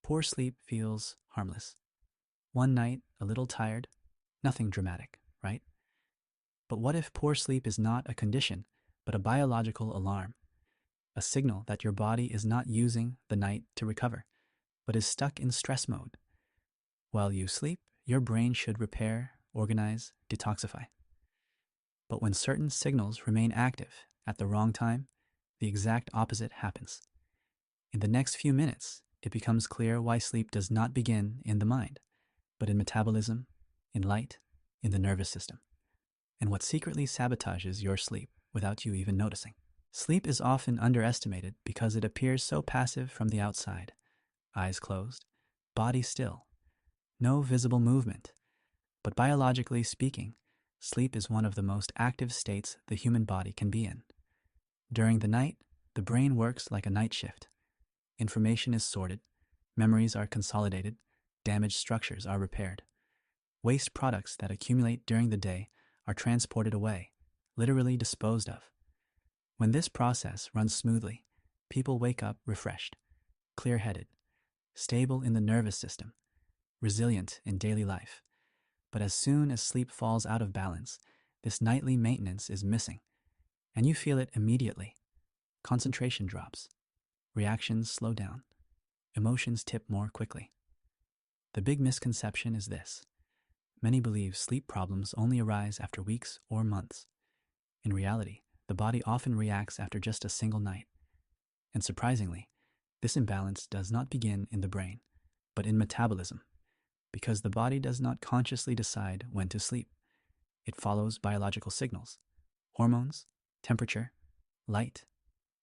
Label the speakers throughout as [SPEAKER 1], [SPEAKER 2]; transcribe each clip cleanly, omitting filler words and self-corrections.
[SPEAKER 1] Poor sleep feels harmless. One night, a little tired, nothing dramatic, right? But what if poor sleep is not a condition, but a biological alarm? A signal that your body is not using the night to recover, but is stuck in stress mode. While you sleep, your brain should repair, organize, detoxify. But when certain signals remain active at the wrong time, the exact opposite happens. In the next few minutes, it becomes clear why sleep does not begin in the mind, but in metabolism, in light, in the nervous system, and what secretly sabotages your sleep without you even noticing. Sleep is often underestimated because it appears so passive from the outside. Eyes closed, body still, no visible movement. But biologically speaking, sleep is one of the most active states the human body can be in. During the night, the brain works like a night shift. Information is sorted, memories are consolidated, damaged structures are repaired. Waste products that accumulate during the day are transported away, literally disposed of. When this process runs smoothly, people wake up refreshed, clear-headed, stable in the nervous system, resilient in daily life. But as soon as sleep falls out of balance, this nightly maintenance is missing, and you feel it immediately. Concentration drops, reactions slow down, emotions tip more quickly. The big misconception is this: many believe sleep problems only arise after weeks or months. In reality, the body often reacts after just a single night. And surprisingly, this imbalance does not begin in the brain, but in metabolism, because the body does not consciously decide when to sleep. It follows biological signals: hormones, temperature, light,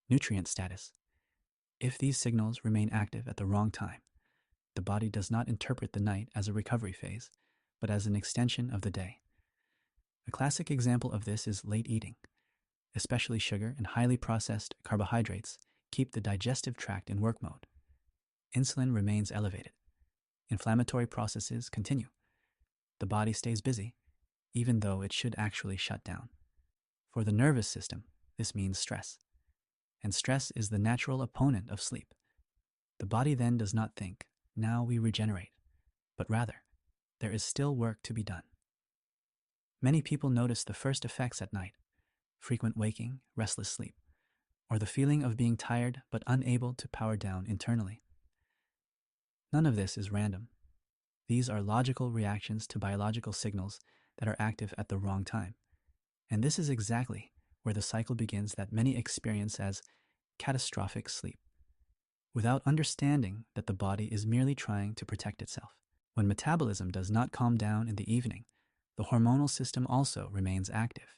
[SPEAKER 1] nutrient status. If these signals remain active at the wrong time, the body does not interpret the night as a recovery phase, but as an extension of the day. A classic example of this is late eating. Especially sugar and highly processed carbohydrates keep the digestive tract in work mode. Insulin remains elevated. Inflammatory processes continue. The body stays busy, even though it should actually shut down. For the nervous system, this means stress. And stress is the natural opponent of sleep. The body then does not think, now we regenerate, but rather, there is still work to be done. Many people notice the first effects at night: frequent waking, restless sleep, or the feeling of being tired but unable to power down internally. None of this is random. These are logical reactions to biological signals that are active at the wrong time. And this is exactly where the cycle begins that many experience as catastrophic sleep, without understanding that the body is merely trying to protect itself. When metabolism does not calm down in the evening, the hormonal system also remains active.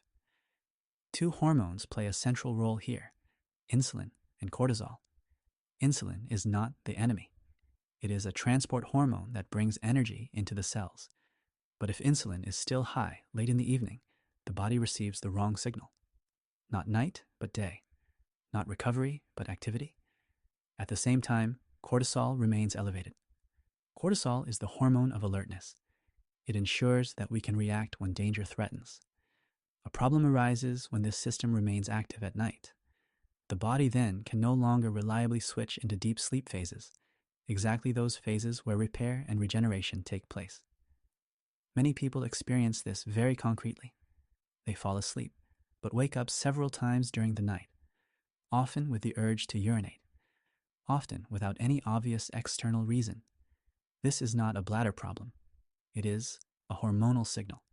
[SPEAKER 1] Two hormones play a central role here: insulin and cortisol. Insulin is not the enemy. It is a transport hormone that brings energy into the cells. But if insulin is still high late in the evening, the body receives the wrong signal. Not night, but day. Not recovery, but activity. At the same time, cortisol remains elevated. Cortisol is the hormone of alertness. It ensures that we can react when danger threatens. A problem arises when this system remains active at night. The body then can no longer reliably switch into deep sleep phases, exactly those phases where repair and regeneration take place. Many people experience this very concretely. They fall asleep, but wake up several times during the night, often with the urge to urinate, often without any obvious external reason. This is not a bladder problem. It is a hormonal signal.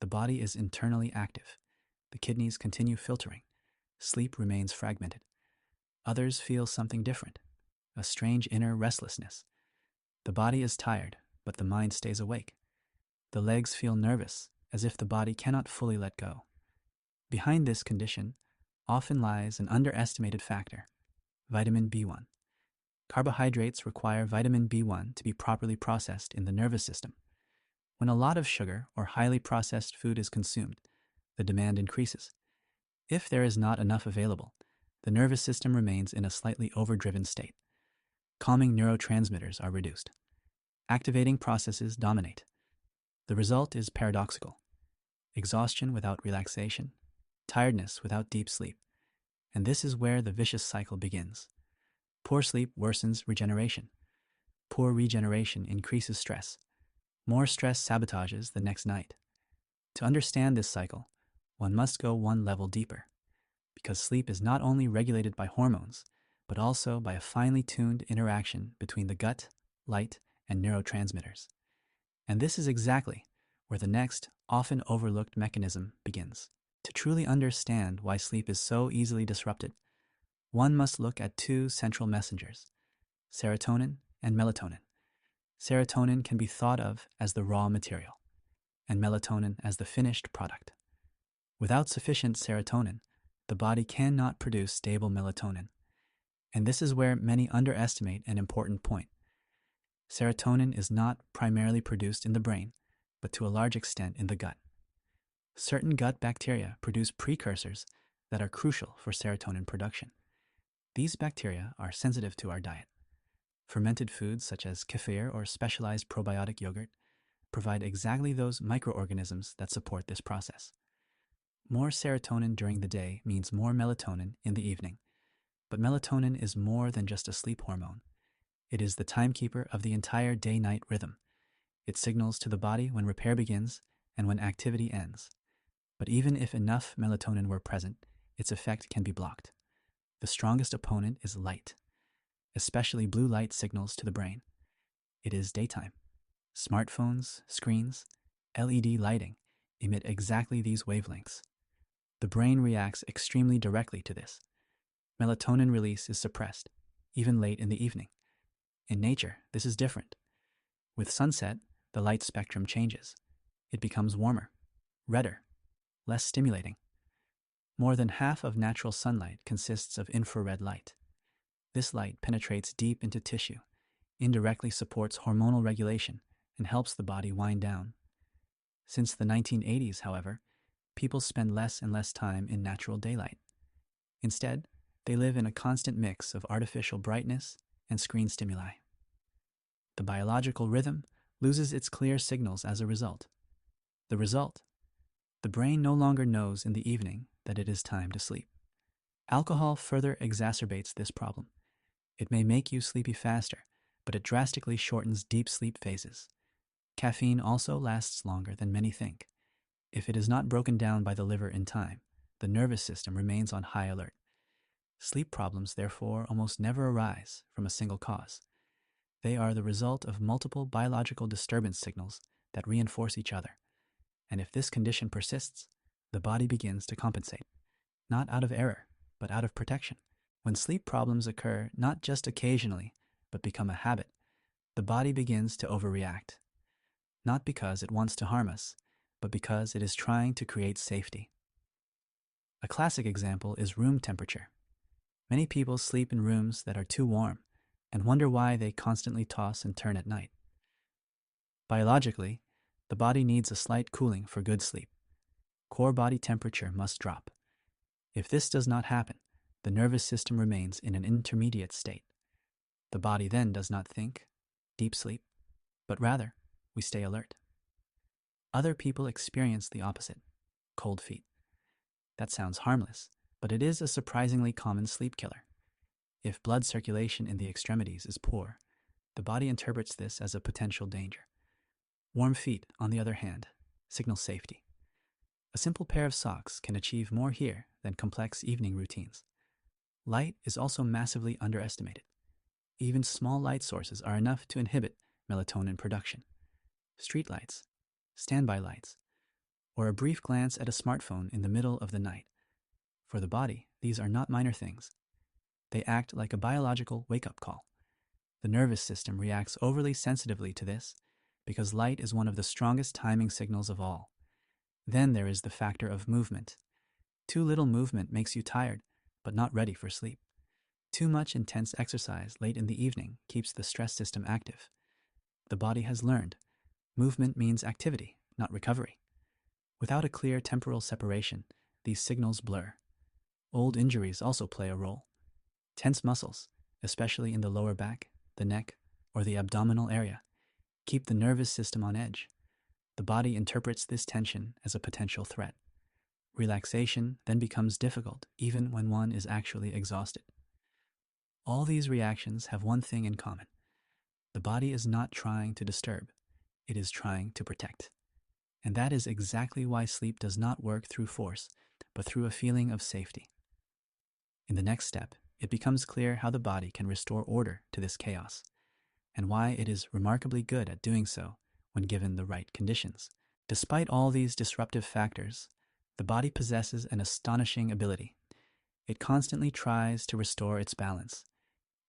[SPEAKER 1] The body is internally active. The kidneys continue filtering. Sleep remains fragmented. Others feel something different, a strange inner restlessness. The body is tired, but the mind stays awake. The legs feel nervous, as if the body cannot fully let go. Behind this condition often lies an underestimated factor: vitamin B1. Carbohydrates require vitamin B1 to be properly processed in the nervous system. When a lot of sugar or highly processed food is consumed, the demand increases. If there is not enough available, the nervous system remains in a slightly overdriven state. Calming neurotransmitters are reduced. Activating processes dominate. The result is paradoxical: exhaustion without relaxation, tiredness without deep sleep. And this is where the vicious cycle begins. Poor sleep worsens regeneration. Poor regeneration increases stress. More stress sabotages the next night. To understand this cycle, one must go one level deeper, because sleep is not only regulated by hormones, but also by a finely tuned interaction between the gut, light, and neurotransmitters. And this is exactly where the next, often overlooked mechanism begins. To truly understand why sleep is so easily disrupted, one must look at two central messengers, serotonin and melatonin. Serotonin can be thought of as the raw material, and melatonin as the finished product. Without sufficient serotonin, the body cannot produce stable melatonin. And this is where many underestimate an important point. Serotonin is not primarily produced in the brain, but to a large extent in the gut. Certain gut bacteria produce precursors that are crucial for serotonin production. These bacteria are sensitive to our diet. Fermented foods such as kefir or specialized probiotic yogurt provide exactly those microorganisms that support this process. More serotonin during the day means more melatonin in the evening. But melatonin is more than just a sleep hormone. It is the timekeeper of the entire day-night rhythm. It signals to the body when repair begins and when activity ends. But even if enough melatonin were present, its effect can be blocked. The strongest opponent is light, especially blue light signals to the brain. It is daytime. Smartphones, screens, LED lighting emit exactly these wavelengths. The brain reacts extremely directly to this. Melatonin release is suppressed, even late in the evening. In nature, this is different. With sunset, the light spectrum changes. It becomes warmer, redder, less stimulating. More than half of natural sunlight consists of infrared light. This light penetrates deep into tissue, indirectly supports hormonal regulation, and helps the body wind down. Since the 1980s, however, people spend less and less time in natural daylight. Instead, they live in a constant mix of artificial brightness and screen stimuli. The biological rhythm loses its clear signals as a result. The result? The brain no longer knows in the evening that it is time to sleep. Alcohol further exacerbates this problem. It may make you sleepy faster, but it drastically shortens deep sleep phases. Caffeine also lasts longer than many think. If it is not broken down by the liver in time, the nervous system remains on high alert. Sleep problems, therefore, almost never arise from a single cause. They are the result of multiple biological disturbance signals that reinforce each other. And if this condition persists, the body begins to compensate, not out of error, but out of protection. When sleep problems occur not just occasionally, but become a habit, the body begins to overreact. Not because it wants to harm us, but because it is trying to create safety. A classic example is room temperature. Many people sleep in rooms that are too warm and wonder why they constantly toss and turn at night. Biologically, the body needs a slight cooling for good sleep. Core body temperature must drop. If this does not happen, the nervous system remains in an intermediate state. The body then does not think, deep sleep, but rather, we stay alert. Other people experience the opposite, cold feet. That sounds harmless, but it is a surprisingly common sleep killer. If blood circulation in the extremities is poor, the body interprets this as a potential danger. Warm feet, on the other hand, signal safety. A simple pair of socks can achieve more here than complex evening routines. Light is also massively underestimated. Even small light sources are enough to inhibit melatonin production. Street lights, standby lights, or a brief glance at a smartphone in the middle of the night. For the body, these are not minor things. They act like a biological wake-up call. The nervous system reacts overly sensitively to this because light is one of the strongest timing signals of all. Then there is the factor of movement. Too little movement makes you tired, but not ready for sleep. Too much intense exercise late in the evening keeps the stress system active. The body has learned movement means activity, not recovery. Without a clear temporal separation, these signals blur. Old injuries also play a role. Tense muscles, especially in the lower back, the neck, or the abdominal area, keep the nervous system on edge. The body interprets this tension as a potential threat. Relaxation then becomes difficult even when one is actually exhausted. All these reactions have one thing in common. The body is not trying to disturb, it is trying to protect. And that is exactly why sleep does not work through force, but through a feeling of safety. In the next step, it becomes clear how the body can restore order to this chaos, and why it is remarkably good at doing so when given the right conditions. Despite all these disruptive factors, the body possesses an astonishing ability. It constantly tries to restore its balance.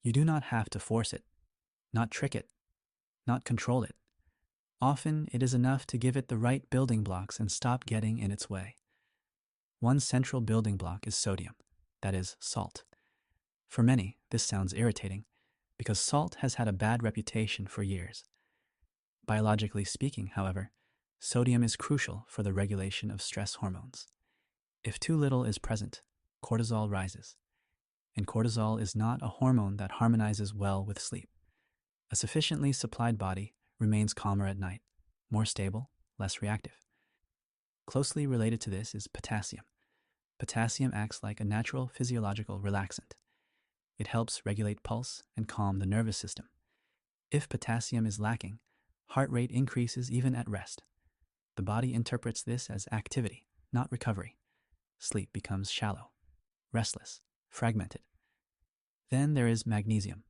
[SPEAKER 1] You do not have to force it, not trick it, not control it. Often, it is enough to give it the right building blocks and stop getting in its way. One central building block is sodium, that is, salt. For many, this sounds irritating, because salt has had a bad reputation for years. Biologically speaking, however, sodium is crucial for the regulation of stress hormones. If too little is present, cortisol rises. And cortisol is not a hormone that harmonizes well with sleep. A sufficiently supplied body remains calmer at night, more stable, less reactive. Closely related to this is potassium. Potassium acts like a natural physiological relaxant. It helps regulate pulse and calm the nervous system. If potassium is lacking, heart rate increases even at rest. The body interprets this as activity, not recovery. Sleep becomes shallow, restless, fragmented. Then there is magnesium,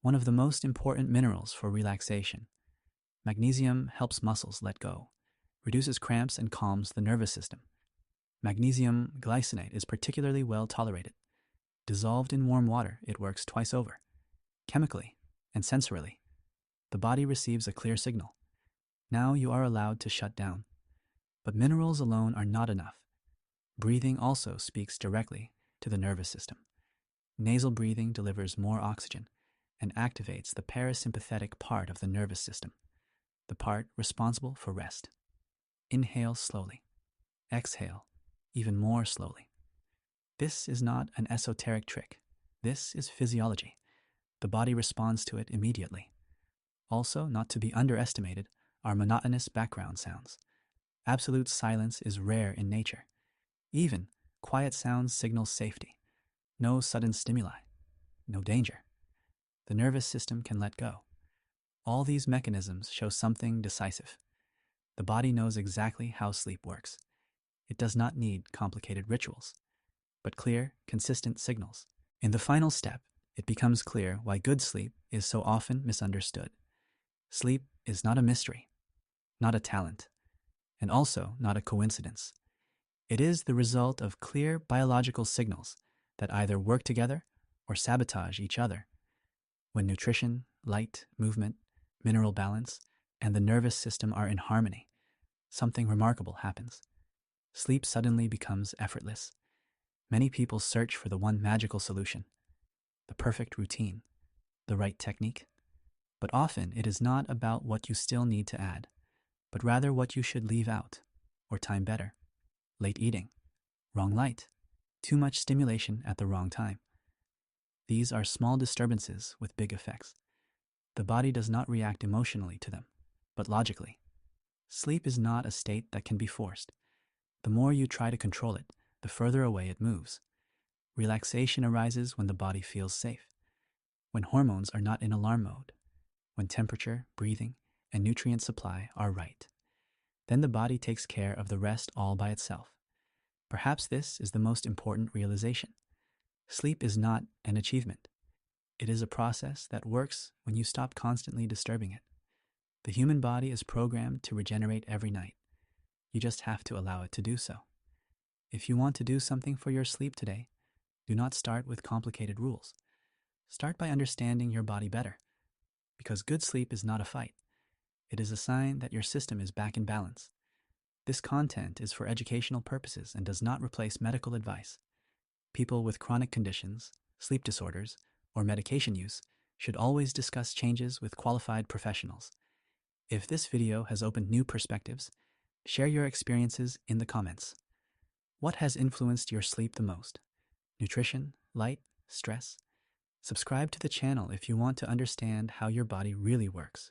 [SPEAKER 1] one of the most important minerals for relaxation. Magnesium helps muscles let go, reduces cramps, and calms the nervous system. Magnesium glycinate is particularly well tolerated. Dissolved in warm water, it works twice over. Chemically and sensorily, the body receives a clear signal. Now you are allowed to shut down. But minerals alone are not enough. Breathing also speaks directly to the nervous system. Nasal breathing delivers more oxygen and activates the parasympathetic part of the nervous system, the part responsible for rest. Inhale slowly. Exhale even more slowly. This is not an esoteric trick. This is physiology. The body responds to it immediately. Also, not to be underestimated, are monotonous background sounds. Absolute silence is rare in nature. Even quiet sounds signal safety. No sudden stimuli. No danger. The nervous system can let go. All these mechanisms show something decisive. The body knows exactly how sleep works. It does not need complicated rituals, but clear, consistent signals. In the final step, it becomes clear why good sleep is so often misunderstood. Sleep is not a mystery, not a talent, and also not a coincidence. It is the result of clear biological signals that either work together or sabotage each other. When nutrition, light, movement, mineral balance, and the nervous system are in harmony, something remarkable happens. Sleep suddenly becomes effortless. Many people search for the one magical solution, the perfect routine, the right technique. But often it is not about what you still need to add, but rather what you should leave out or time better. Late eating, wrong light, too much stimulation at the wrong time. These are small disturbances with big effects. The body does not react emotionally to them, but logically. Sleep is not a state that can be forced. The more you try to control it, the further away it moves. Relaxation arises when the body feels safe, when hormones are not in alarm mode, when temperature, breathing, and nutrient supply are right. Then the body takes care of the rest all by itself. Perhaps this is the most important realization. Sleep is not an achievement. It is a process that works when you stop constantly disturbing it. The human body is programmed to regenerate every night. You just have to allow it to do so. If you want to do something for your sleep today, do not start with complicated rules. Start by understanding your body better, because good sleep is not a fight. It is a sign that your system is back in balance. This content is for educational purposes and does not replace medical advice. People with chronic conditions, sleep disorders, or medication use should always discuss changes with qualified professionals. If this video has opened new perspectives, share your experiences in the comments. What has influenced your sleep the most? Nutrition, light, stress? Subscribe to the channel if you want to understand how your body really works.